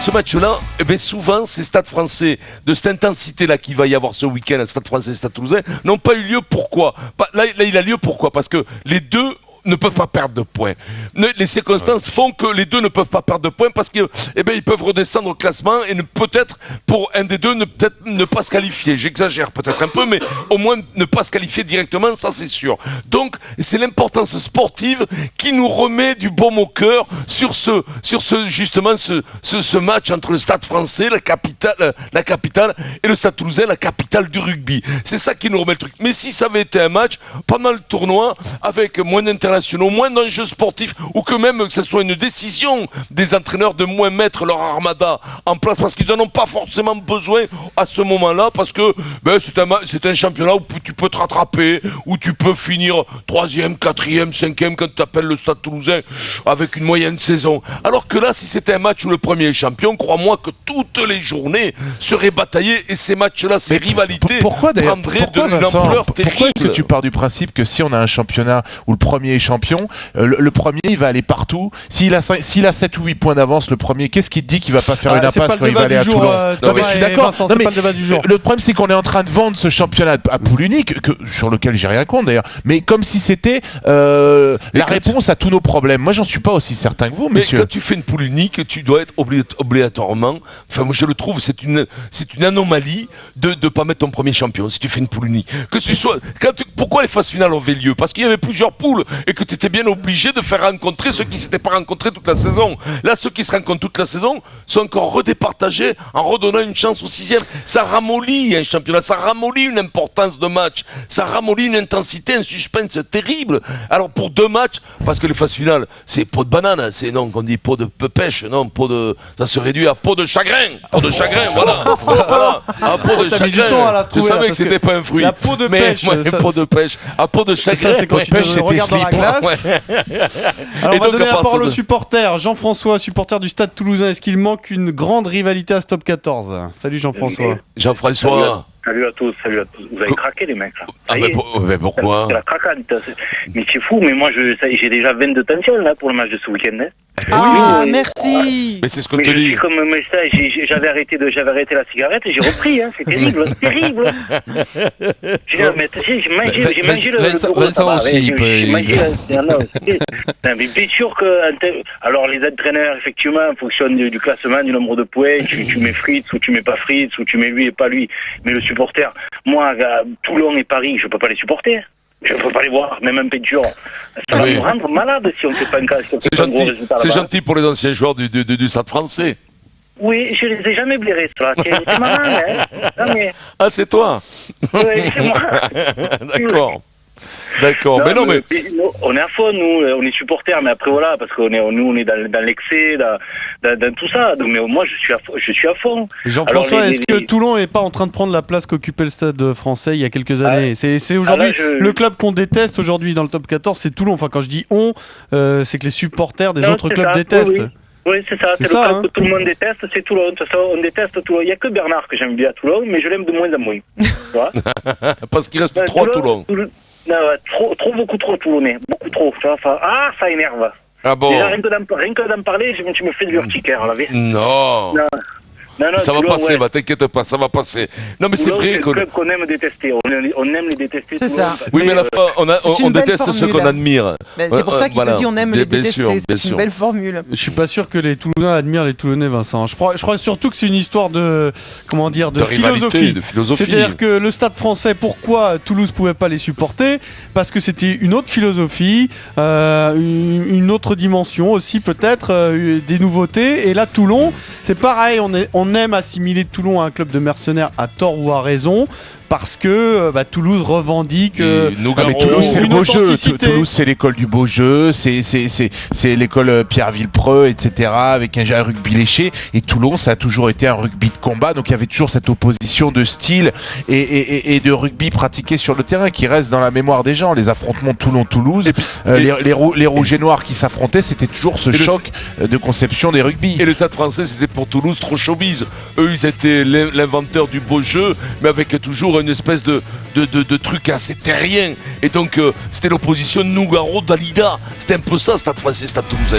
ce match-là, eh bien, souvent, ces stades français, de cette intensité-là qu'il va y avoir ce week-end, Stade français et Stade toulousain, n'ont pas eu lieu. Pourquoi ? Là, il a lieu pourquoi ? Parce que les deux ne peuvent pas perdre de points. Les circonstances font que les deux ne peuvent pas perdre de points parce que, eh ben, ils peuvent redescendre au classement et peut-être, pour un des deux, peut-être ne pas se qualifier. J'exagère peut-être un peu, mais au moins ne pas se qualifier directement, ça c'est sûr. Donc, c'est l'importance sportive qui nous remet du baume au cœur sur justement ce match entre le Stade français, la capitale, et le Stade toulousain, la capitale du rugby. C'est ça qui nous remet le truc. Mais si ça avait été un match pendant le tournoi, avec moins d'internationaux, moins d'enjeux sportifs, ou que même que ce soit une décision des entraîneurs de moins mettre leur armada en place parce qu'ils n'en ont pas forcément besoin à ce moment-là, parce que c'est un championnat où tu peux te rattraper, où tu peux finir 3e, 4e, 5e quand tu appelles le Stade toulousain avec une moyenne saison. Alors que là, si c'était un match où le premier est champion, crois-moi que toutes les journées seraient bataillées et ces matchs-là, ces rivalités prendraient de l'ampleur terrible. Pourquoi est-ce que tu pars du principe que si on a un championnat où le premier est champion, le premier il va aller partout. S'il a 7 ou 8 points d'avance, le premier, qu'est-ce qui te dit qu'il va pas faire une impasse quand il va aller à Toulon? Non mais je suis d'accord. Le problème c'est qu'on est en train de vendre ce championnat à poule unique, sur lequel j'ai rien contre d'ailleurs, mais comme si c'était la réponse à tous nos problèmes. Moi j'en suis pas aussi certain que vous, messieurs. Mais quand tu fais une poule unique, tu dois être obligatoirement, enfin moi je le trouve, c'est une anomalie de pas mettre ton premier champion si tu fais une poule unique. Pourquoi les phases finales ont fait lieu? Parce qu'il y avait plusieurs poules et que tu étais bien obligé de faire rencontrer ceux qui ne s'étaient pas rencontrés toute la saison. Là, ceux qui se rencontrent toute la saison sont encore redépartagés en redonnant une chance au 6e. Ça ramollit un championnat, ça ramollit une importance de match, ça ramollit une intensité, un suspense terrible. Alors pour 2 matchs, parce que les phases finales, c'est peau de banane, c'est non qu'on dit peau de pêche, non, ça se réduit à peau de chagrin. Peau de chagrin, voilà. À peau de chagrin. Je savais que c'était pas un fruit. La peau de pêche. Peau de pêche. À peau de chagrin. C'est quand tu regardes dans la glace. Alors on va donner la parole aux supporters. Jean-François, supporter du Stade toulousain, est-ce qu'il manque une grande rivalité à ce top 14? Salut Jean-François. Jean-François. Salut à tous. Vous avez craqué les mecs là. Mais pourquoi? C'est la craquante. Mais c'est fou, mais moi j'ai déjà 22 tensions là pour le match de ce week-end. Oui. Merci. Mais c'est ce qu'on te dit. J'avais arrêté la cigarette et j'ai repris, c'est terrible, c'est terrible. J'ai mangé le Vincent aussi, j'ai mangé mais bien sûr que alors les entraîneurs effectivement en fonction du classement, du nombre de points, tu mets Fritz ou tu mets pas Fritz ou tu mets lui et pas lui, mais le supporter, moi Toulon et Paris, je peux pas les supporter. Je ne peux pas les voir, même en peinture. Ça va nous rendre malade si on ne fait pas un gros résultat. C'est gentil pour les anciens joueurs du Stade français. Oui, je les ai jamais blairés, ça. C'est marrant, hein. Non, mais... Ah, c'est toi? Oui, c'est moi. D'accord. D'accord, mais on est à fond, nous, on est supporters, mais après voilà, parce qu'on est dans l'excès, dans tout ça. Donc, mais moi, je suis à fond. Jean-François, est-ce que Toulon n'est pas en train de prendre la place qu'occupait le Stade français il y a quelques années? C'est aujourd'hui le club qu'on déteste aujourd'hui dans le top 14, c'est Toulon. Enfin, quand je dis on, c'est que les supporters des autres clubs détestent. Oui, c'est ça, c'est le club que tout le monde déteste, c'est Toulon. De toute façon, on déteste Toulon. Il n'y a que Bernard que j'aime bien à Toulon, mais je l'aime de moins en moins. Parce qu'il reste 3 Toulon. Beaucoup trop Toulonnais, beaucoup trop. Ça énerve. Ah bon? Déjà, rien que d'en parler, tu me fais de l'urticaire, là. Non. Non, ça va passer, t'inquiète pas, ça va passer. Non, mais c'est vrai qu'on aime détester. On aime les détester. C'est ça. Oui, mais à la fin, on déteste ceux qu'on admire. C'est pour ça qu'il te dit on aime les détester. C'est une belle formule. Je suis pas sûr que les Toulousains admirent les Toulonnais, Vincent. Je crois surtout que c'est une histoire de philosophie. C'est-à-dire que le Stade français, pourquoi Toulouse pouvait pas les supporter? Parce que c'était une autre philosophie, une autre dimension aussi peut-être, des nouveautés. Et là, Toulon, c'est pareil. On aime assimiler Toulon à un club de mercenaires à tort ou à raison. Parce que Toulouse revendique Toulouse c'est le beau jeu. Toulouse c'est l'école du beau jeu, c'est l'école Pierre Villepreux, etc. avec un rugby léché. Et Toulon ça a toujours été un rugby de combat, donc il y avait toujours cette opposition de style et de rugby pratiqué sur le terrain qui reste dans la mémoire des gens. Les affrontements Toulon-Toulouse, les rouges et noirs qui s'affrontaient, c'était toujours ce choc de conception des rugby. Et le Stade français c'était pour Toulouse trop showbiz. Eux ils étaient l'inventeur du beau jeu, mais avec toujours une espèce de truc assez terrien. Et donc c'était l'opposition Nougaro-Dalida. C'était un peu ça, Stade français, Stade toulousain.